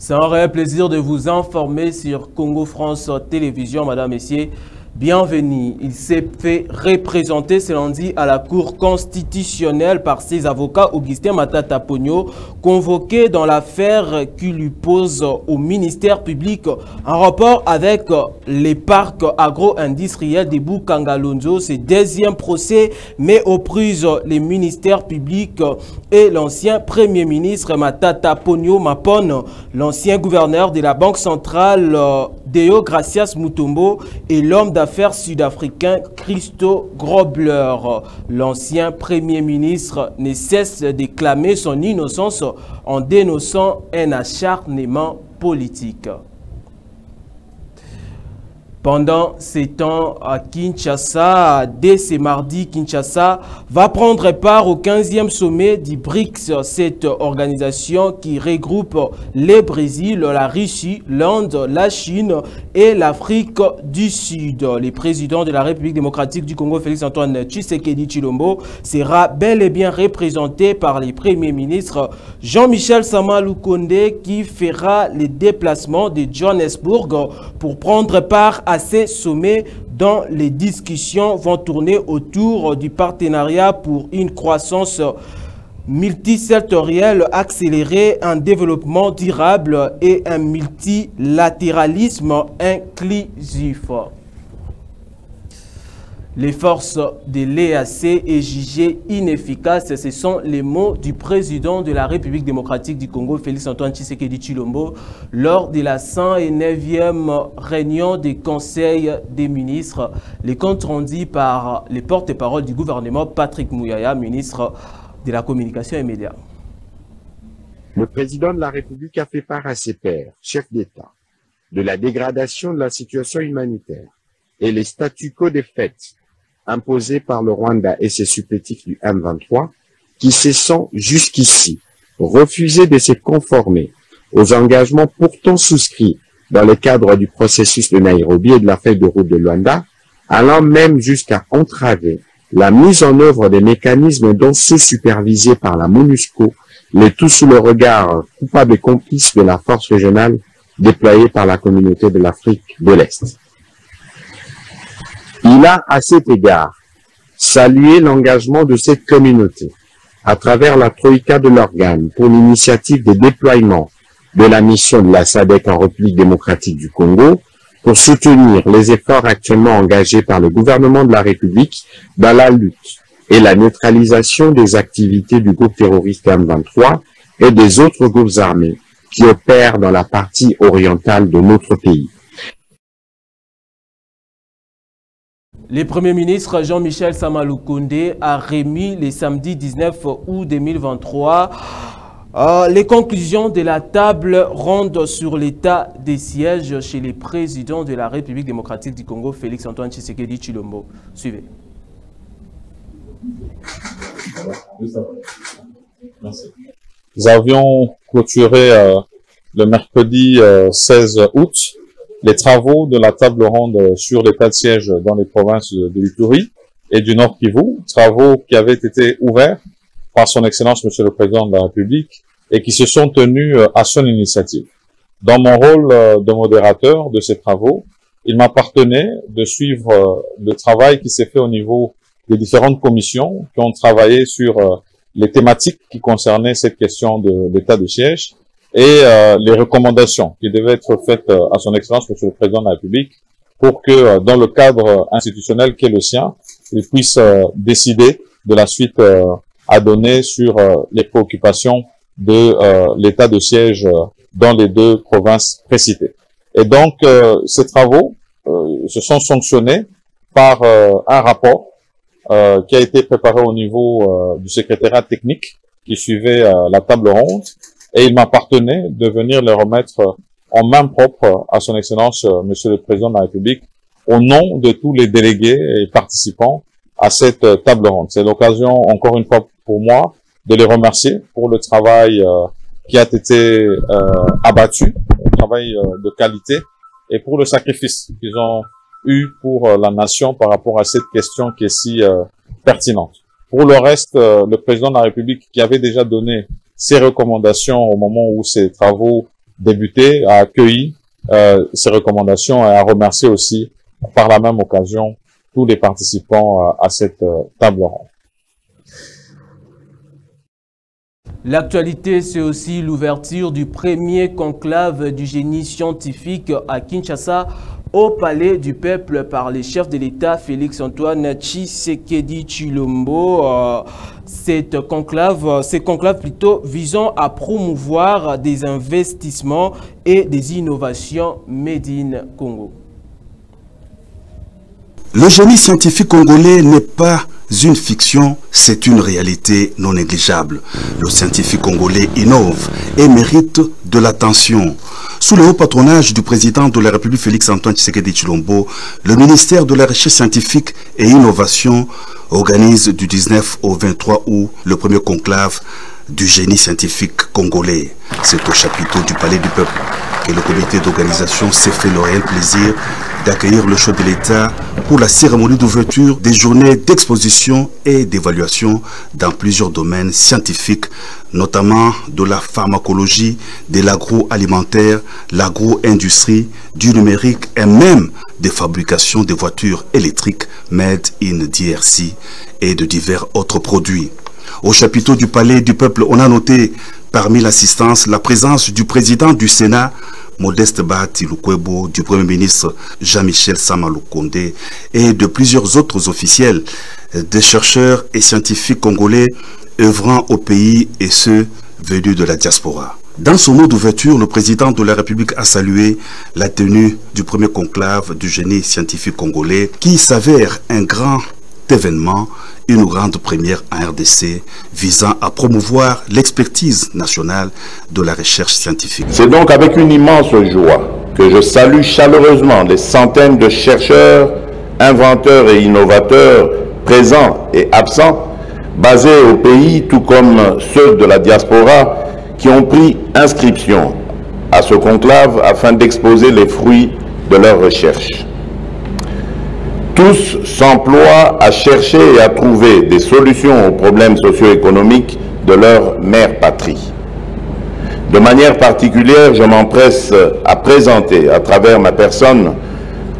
C'est un réel plaisir de vous informer sur Congo France Télévision, madame, messieurs. Bienvenue. Il s'est fait représenter ce lundi à la Cour constitutionnelle par ses avocats Augustin Matata Pogno, convoqué dans l'affaire qui lui pose au ministère public en rapport avec les parcs agro-industriels de Boukangalonzo. Ce deuxième procès met aux prises les ministères publics et l'ancien premier ministre Matata Pogno Mapon, l'ancien gouverneur de la Banque centrale Deo Gracias Mutombo et l'homme d'affaires sud-africain Christo Grobler. L'ancien premier ministre ne cesse de clamer son innocence en dénonçant un acharnement politique. Pendant ces temps à Kinshasa, dès ce mardi, Kinshasa va prendre part au 15e sommet du BRICS, cette organisation qui regroupe le Brésil, la Russie, l'Inde, la Chine et l'Afrique du Sud. Le président de la République démocratique du Congo, Félix-Antoine Tshisekedi Tshilombo, sera bel et bien représenté par le Premier ministre Jean-Michel Sama Lukonde qui fera le déplacement de Johannesburg pour prendre part à ces sommets dont les discussions vont tourner autour du partenariat pour une croissance multisectorielle accélérée, un développement durable et un multilatéralisme inclusif. Les forces de l'EAC est jugées inefficaces. Ce sont les mots du président de la République démocratique du Congo, Félix-Antoine Tshisekedi Tshilombo, lors de la 109e réunion du Conseil des ministres. Les comptes rendus par les porte-parole du gouvernement, Patrick Mouyaya, ministre de la Communication et Médias. Le président de la République a fait part à ses pairs, chefs d'État, de la dégradation de la situation humanitaire et les statu quo des faits imposés par le Rwanda et ses supplétifs du M23, qui se sont jusqu'ici refusés de se conformer aux engagements pourtant souscrits dans le cadre du processus de Nairobi et de la feuille de route de Luanda, allant même jusqu'à entraver la mise en œuvre des mécanismes dont ceux supervisés par la MONUSCO, le tout sous le regard coupable et complice de la force régionale déployée par la communauté de l'Afrique de l'Est. Il a, à cet égard, salué l'engagement de cette communauté à travers la troïka de l'organe pour l'initiative de déploiement de la mission de la SADC en République démocratique du Congo pour soutenir les efforts actuellement engagés par le gouvernement de la République dans la lutte et la neutralisation des activités du groupe terroriste M23 et des autres groupes armés qui opèrent dans la partie orientale de notre pays. Le Premier ministre Jean-Michel Sama Lukonde a remis le samedi 19 août 2023 les conclusions de la table ronde sur l'état des sièges chez les présidents de la République démocratique du Congo, Félix-Antoine Tshisekedi Tshilombo. Suivez. Merci. Nous avions clôturé le mercredi 16 août les travaux de la table ronde sur l'état de siège dans les provinces de l'Ituri et du Nord Kivu, travaux qui avaient été ouverts par son Excellence Monsieur le Président de la République et qui se sont tenus à son initiative. Dans mon rôle de modérateur de ces travaux, il m'appartenait de suivre le travail qui s'est fait au niveau des différentes commissions qui ont travaillé sur les thématiques qui concernaient cette question de l'état de siège et les recommandations qui devaient être faites à son Excellence Monsieur le Président de la République pour que dans le cadre institutionnel qui est le sien, il puisse décider de la suite à donner sur les préoccupations de l'état de siège dans les deux provinces précitées. Et donc ces travaux se sont sanctionnés par un rapport qui a été préparé au niveau du secrétariat technique qui suivait la table ronde. Et il m'appartenait de venir les remettre en main propre à son Excellence, Monsieur le Président de la République, au nom de tous les délégués et participants à cette table ronde. C'est l'occasion, encore une fois pour moi, de les remercier pour le travail qui a été abattu, un travail de qualité, et pour le sacrifice qu'ils ont eu pour la nation par rapport à cette question qui est si pertinente. Pour le reste, le Président de la République qui avait déjà donné ses recommandations au moment où ces travaux débuté, a accueilli ces recommandations et a remercié aussi, par la même occasion, tous les participants à cette table ronde. L'actualité, c'est aussi l'ouverture du premier conclave du génie scientifique à Kinshasa au Palais du Peuple par les chefs de l'État Félix-Antoine Tshisekedi Tshilombo. Ces conclaves plutôt visant à promouvoir des investissements et des innovations made in Congo. Le génie scientifique congolais n'est pas une fiction, c'est une réalité non négligeable. Le scientifique congolais innove et mérite de l'attention. Sous le haut patronage du président de la République Félix-Antoine Tshisekedi Tshilombo, le ministère de la Recherche scientifique et Innovation organise du 19 au 23 août le premier conclave du génie scientifique congolais. C'est au chapiteau du Palais du Peuple que le comité d'organisation s'est fait le réel plaisir d'accueillir le chef de l'État pour la cérémonie d'ouverture des journées d'exposition et d'évaluation dans plusieurs domaines scientifiques, notamment de la pharmacologie, de l'agroalimentaire, l'agro-industrie, du numérique et même des fabrications de voitures électriques made in DRC et de divers autres produits. Au chapiteau du Palais du Peuple, on a noté parmi l'assistance la présence du président du Sénat, Modeste Bahati Lukwebo, du Premier ministre Jean-Michel Sama Lukonde et de plusieurs autres officiels, des chercheurs et scientifiques congolais œuvrant au pays et ceux venus de la diaspora. Dans son mot d'ouverture, le président de la République a salué la tenue du premier conclave du génie scientifique congolais qui s'avère un grand événement, une grande première en RDC visant à promouvoir l'expertise nationale de la recherche scientifique. C'est donc avec une immense joie que je salue chaleureusement les centaines de chercheurs, inventeurs et innovateurs présents et absents, basés au pays, tout comme ceux de la diaspora, qui ont pris inscription à ce conclave afin d'exposer les fruits de leurs recherches. Tous s'emploient à chercher et à trouver des solutions aux problèmes socio-économiques de leur mère patrie. De manière particulière, je m'empresse à présenter à travers ma personne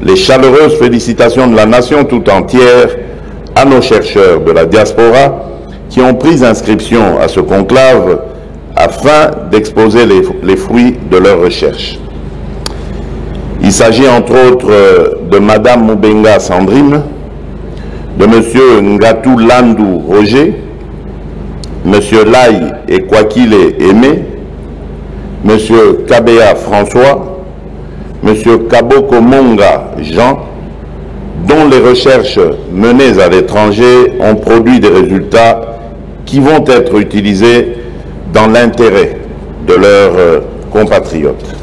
les chaleureuses félicitations de la nation tout entière à nos chercheurs de la diaspora qui ont pris inscription à ce conclave afin d'exposer les fruits de leurs recherches. Il s'agit entre autres de Madame Moubenga Sandrine, de Monsieur Ngatou Landou Roger, Monsieur Lai Ekwakile Aimé, Monsieur Kabea François, Monsieur Kaboko Monga Jean, dont les recherches menées à l'étranger ont produit des résultats qui vont être utilisés dans l'intérêt de leurs compatriotes.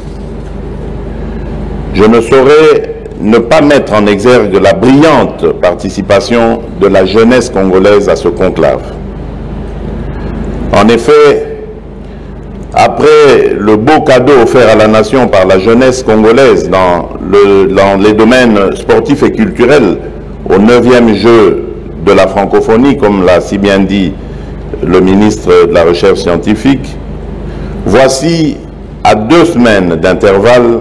Je ne saurais ne pas mettre en exergue la brillante participation de la jeunesse congolaise à ce conclave. En effet, après le beau cadeau offert à la nation par la jeunesse congolaise dans les domaines sportifs et culturels au 9e jeu de la francophonie, comme l'a si bien dit le ministre de la Recherche scientifique, voici à 2 semaines d'intervalle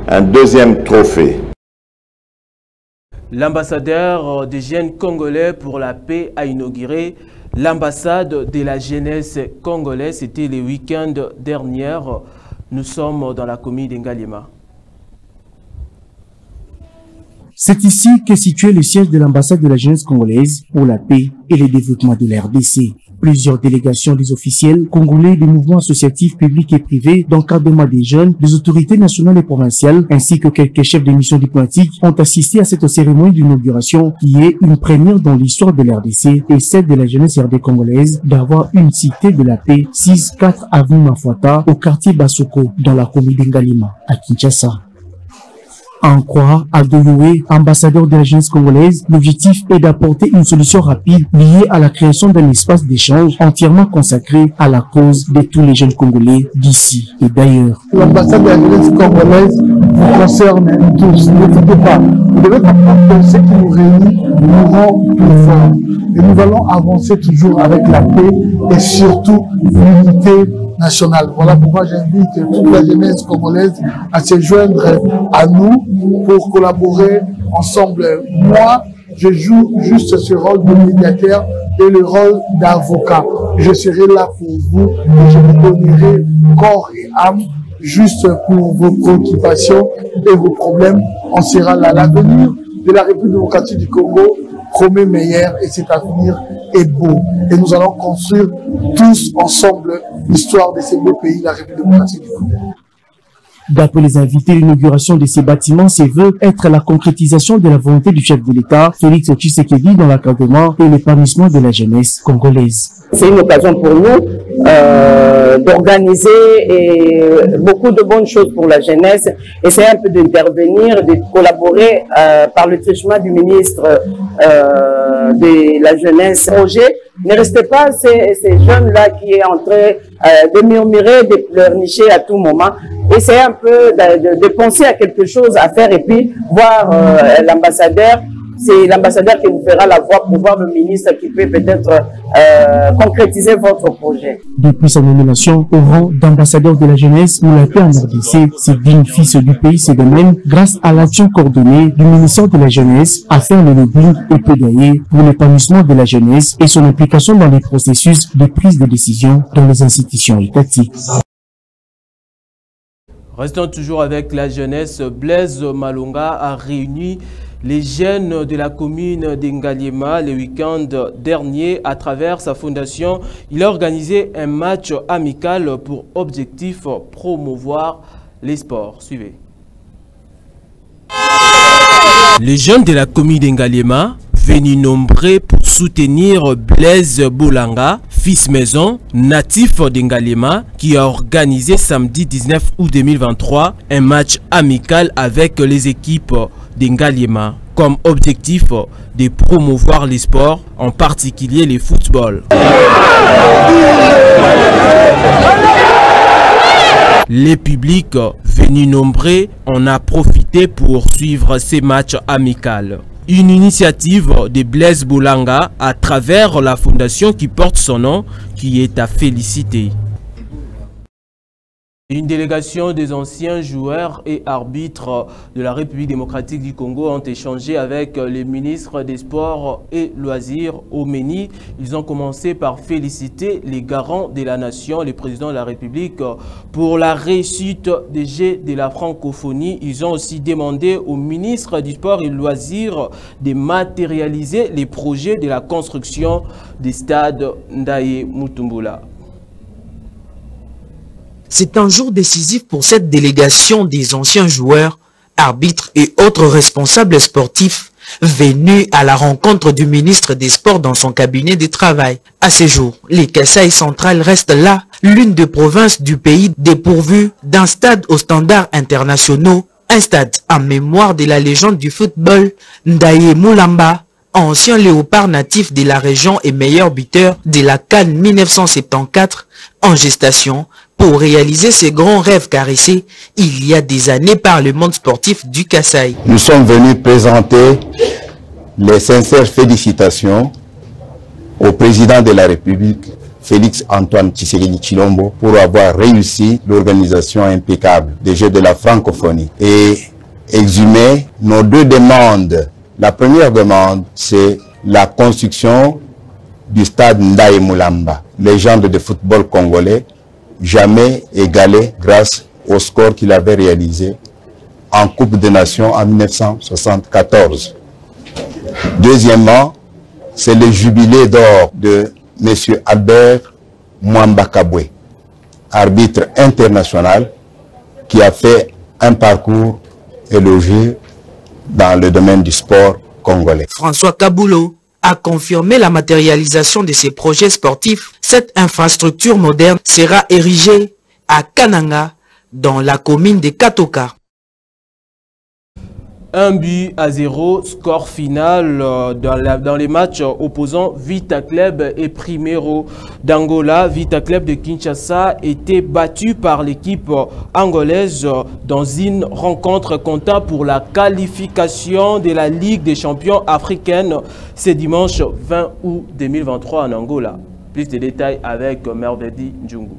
un deuxième trophée. L'ambassadeur des jeunes congolais pour la paix a inauguré l'ambassade de la jeunesse congolaise. C'était le week-end dernier. Nous sommes dans la commune d'Ngalema. C'est ici qu'est situé le siège de l'ambassade de la jeunesse congolaise pour la paix et le développement de la RDC. Plusieurs délégations des officiels congolais des mouvements associatifs publics et privés d'encadrement des jeunes, des autorités nationales et provinciales, ainsi que quelques chefs de mission diplomatiques ont assisté à cette cérémonie d'inauguration qui est une première dans l'histoire de la RDC et celle de la jeunesse RD congolaise d'avoir une cité de la paix 6-4 avenue Mafuata au quartier Basoko dans la commune d'Ngalima à Kinshasa. En croire à Doyoé, ambassadeur de la jeunesse congolaise, l'objectif est d'apporter une solution rapide liée à la création d'un espace d'échange entièrement consacré à la cause de tous les jeunes congolais d'ici et d'ailleurs. L'ambassade de la jeunesse congolaise vous concerne tous. N'hésitez pas. Vous devez comprendre que ce qui nous réunit nous rend plus forts. Et nous allons avancer toujours avec la paix et surtout l'unité nationale. Voilà pourquoi j'invite toute la jeunesse congolaise à se joindre à nous pour collaborer ensemble. Moi, je joue juste ce rôle de médiateur et le rôle d'avocat. Je serai là pour vous et je vous donnerai corps et âme juste pour vos préoccupations et vos problèmes. On sera là. L'avenir de la République démocratique du Congo promet meilleur et cet avenir est beau. Et nous allons construire tous ensemble l'histoire de ce beau pays, la République démocratique du Congo. D'après les invités, l'inauguration de ces bâtiments se veut être la concrétisation de la volonté du chef de l'État, Félix Tshisekedi, dans l'encadrement et l'épanouissement de la jeunesse congolaise. C'est une occasion pour nous d'organiser beaucoup de bonnes choses pour la jeunesse, essayer un peu d'intervenir, de collaborer par le truchement du ministre de la jeunesse. Projet, ne restez pas ces jeunes-là qui est en train de murmurer, de pleurnicher à tout moment. Essayez un peu de penser à quelque chose à faire et puis voir l'ambassadeur. C'est l'ambassadeur qui vous fera la voix pour voir le ministre qui peut peut-être concrétiser votre projet. Depuis sa nomination au rang d'ambassadeur de la jeunesse pour la paix en RDC, ce digne fils du pays se démène grâce à l'action coordonnée du ministère de la jeunesse à faire le lobbying et plaidoyer pour l'épanouissement de la jeunesse et son implication dans les processus de prise de décision dans les institutions étatiques. Restons toujours avec la jeunesse. Blaise Malonga a réuni les jeunes de la commune d'Engaliema le week-end dernier à travers sa fondation. Il a organisé un match amical pour objectif promouvoir les sports. Suivez. Les jeunes de la commune d'Engaliema, venus nombreux pour soutenir Blaise Bolanga, fils maison, natif d'Engaliema, qui a organisé samedi 19 août 2023 un match amical avec les équipes d'Engaliema, comme objectif de promouvoir les sports, en particulier le football. Les publics venus nombreux en a profité pour suivre ces matchs amicaux. Une initiative de Blaise Bolanga à travers la fondation qui porte son nom, qui est à féliciter. Une délégation des anciens joueurs et arbitres de la République démocratique du Congo ont échangé avec les ministres des Sports et Loisirs au Meni. Ils ont commencé par féliciter les garants de la nation, le président de la République, pour la réussite des Jeux de la francophonie. Ils ont aussi demandé au ministre du Sport et Loisirs de matérialiser les projets de la construction des stades Ndaye Mutumbula. C'est un jour décisif pour cette délégation des anciens joueurs, arbitres et autres responsables sportifs venus à la rencontre du ministre des Sports dans son cabinet de travail. À ce jour, les Kasaï centrales restent là, l'une des provinces du pays dépourvue d'un stade aux standards internationaux, un stade en mémoire de la légende du football, Ndaye Mulamba, ancien léopard natif de la région et meilleur buteur de la CAN 1974, en gestation pour réaliser ses grands rêves caressés il y a des années par le monde sportif du Kasaï. Nous sommes venus présenter les sincères félicitations au président de la République, Félix Antoine Tshisekedi Tshilombo, pour avoir réussi l'organisation impeccable des Jeux de la francophonie et exhumer nos deux demandes. La première demande, c'est la construction du stade Ndaye Mulamba, légende de football congolais, jamais égalé grâce au score qu'il avait réalisé en Coupe des Nations en 1974. Deuxièmement, c'est le jubilé d'or de M. Albert Mwamba Kabwe, arbitre international qui a fait un parcours élogieux dans le domaine du sport congolais. François Kaboulo a confirmé la matérialisation de ces projets sportifs. Cette infrastructure moderne sera érigée à Kananga, dans la commune de Katoka. 1-0, score final dans les matchs opposant Vita Club et Primeiro d'Angola. Vita Club de Kinshasa était battu par l'équipe angolaise dans une rencontre comptant pour la qualification de la Ligue des champions africaine ce dimanche 20 août 2023 en Angola. Plus de détails avec Mervedi Njungu.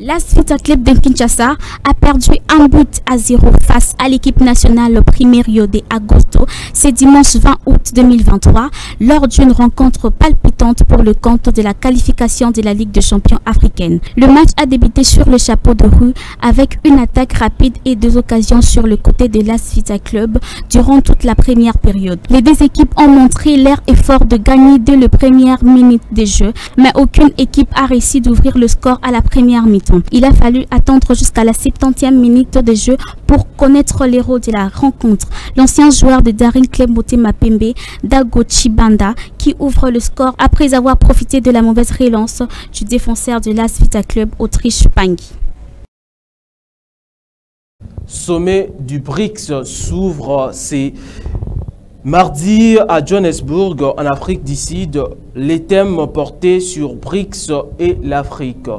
L'AS Vita Club de Kinshasa a perdu 1-0 face à l'équipe nationale au Primeiro de Agosto ce dimanche 20 août 2023 lors d'une rencontre palpitante pour le compte de la qualification de la Ligue des champions africaine. Le match a débuté sur le chapeau de roue avec une attaque rapide et 2 occasions sur le côté de l'AS Vita Club durant toute la première période. Les deux équipes ont montré leur effort de gagner dès les premières minutes de jeu, mais aucune équipe a réussi d'ouvrir le score à la première mi-temps. Il a fallu attendre jusqu'à la 70e minute de jeu pour connaître l'héros de la rencontre, l'ancien joueur de Daring Club Motema Pembe, Dago Chibanda, qui ouvre le score après avoir profité de la mauvaise relance du défenseur de l'AS Vita Club, Autriche Pangui. Sommet du BRICS s'ouvre, c'est mardi à Johannesburg, en Afrique du Sud. Les thèmes portés sur BRICS et l'Afrique.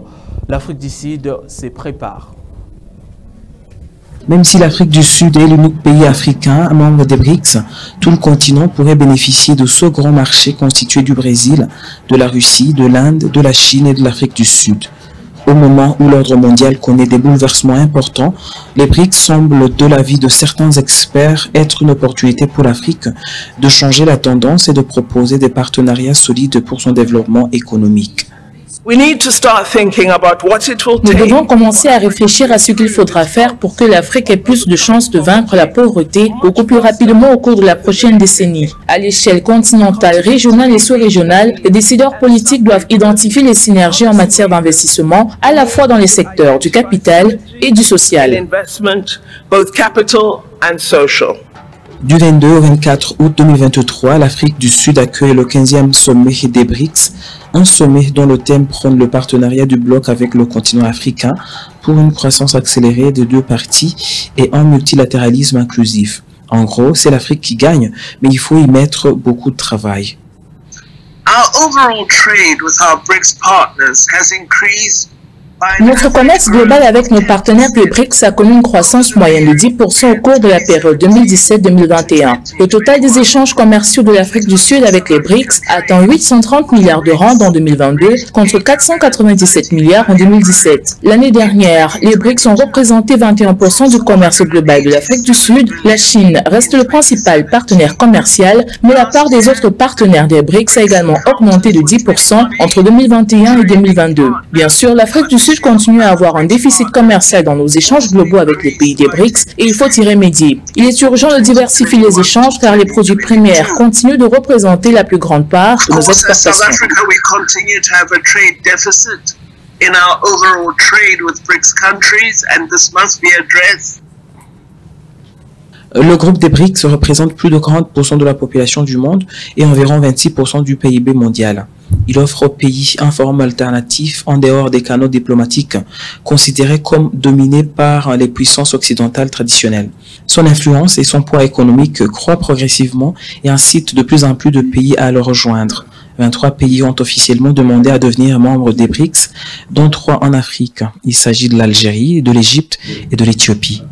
L'Afrique du Sud se prépare. Même si l'Afrique du Sud est l'unique pays africain membre des BRICS, tout le continent pourrait bénéficier de ce grand marché constitué du Brésil, de la Russie, de l'Inde, de la Chine et de l'Afrique du Sud. Au moment où l'ordre mondial connaît des bouleversements importants, les BRICS semblent, de l'avis de certains experts, être une opportunité pour l'Afrique de changer la tendance et de proposer des partenariats solides pour son développement économique. Nous devons commencer à réfléchir à ce qu'il faudra faire pour que l'Afrique ait plus de chances de vaincre la pauvreté beaucoup plus rapidement au cours de la prochaine décennie. À l'échelle continentale, régionale et sous-régionale, les décideurs politiques doivent identifier les synergies en matière d'investissement, à la fois dans les secteurs du capital et du social. Du 22 au 24 août 2023, l'Afrique du Sud accueille le 15e sommet des BRICS, un sommet dont le thème prône le partenariat du bloc avec le continent africain pour une croissance accélérée des deux parties et un multilatéralisme inclusif. En gros, c'est l'Afrique qui gagne, mais il faut y mettre beaucoup de travail. Notre commerce global avec nos partenaires des BRICS a connu une croissance moyenne de 10% au cours de la période 2017-2021. Le total des échanges commerciaux de l'Afrique du Sud avec les BRICS atteint 830 milliards de rand en 2022 contre 497 milliards en 2017. L'année dernière, les BRICS ont représenté 21% du commerce global de l'Afrique du Sud. La Chine reste le principal partenaire commercial, mais la part des autres partenaires des BRICS a également augmenté de 10% entre 2021 et 2022. Bien sûr, l'Afrique du Sud continue à avoir un déficit commercial dans nos échanges globaux avec les pays des BRICS et il faut y remédier. Il est urgent de diversifier les échanges car les produits primaires continuent de représenter la plus grande part de nos exportations. Le groupe des BRICS représente plus de 40% de la population du monde et environ 26% du PIB mondial. Il offre aux pays une forme alternative en dehors des canaux diplomatiques considérés comme dominés par les puissances occidentales traditionnelles. Son influence et son poids économique croît progressivement et incite de plus en plus de pays à le rejoindre. 23 pays ont officiellement demandé à devenir membres des BRICS, dont 3 en Afrique. Il s'agit de l'Algérie, de l'Égypte et de l'Éthiopie.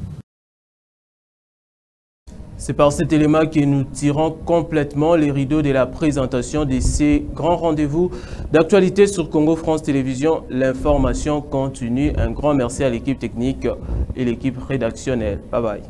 C'est par cet élément que nous tirons complètement les rideaux de la présentation de ces grands rendez-vous d'actualité sur Congo France Télévisions. L'information continue. Un grand merci à l'équipe technique et l'équipe rédactionnelle. Bye bye.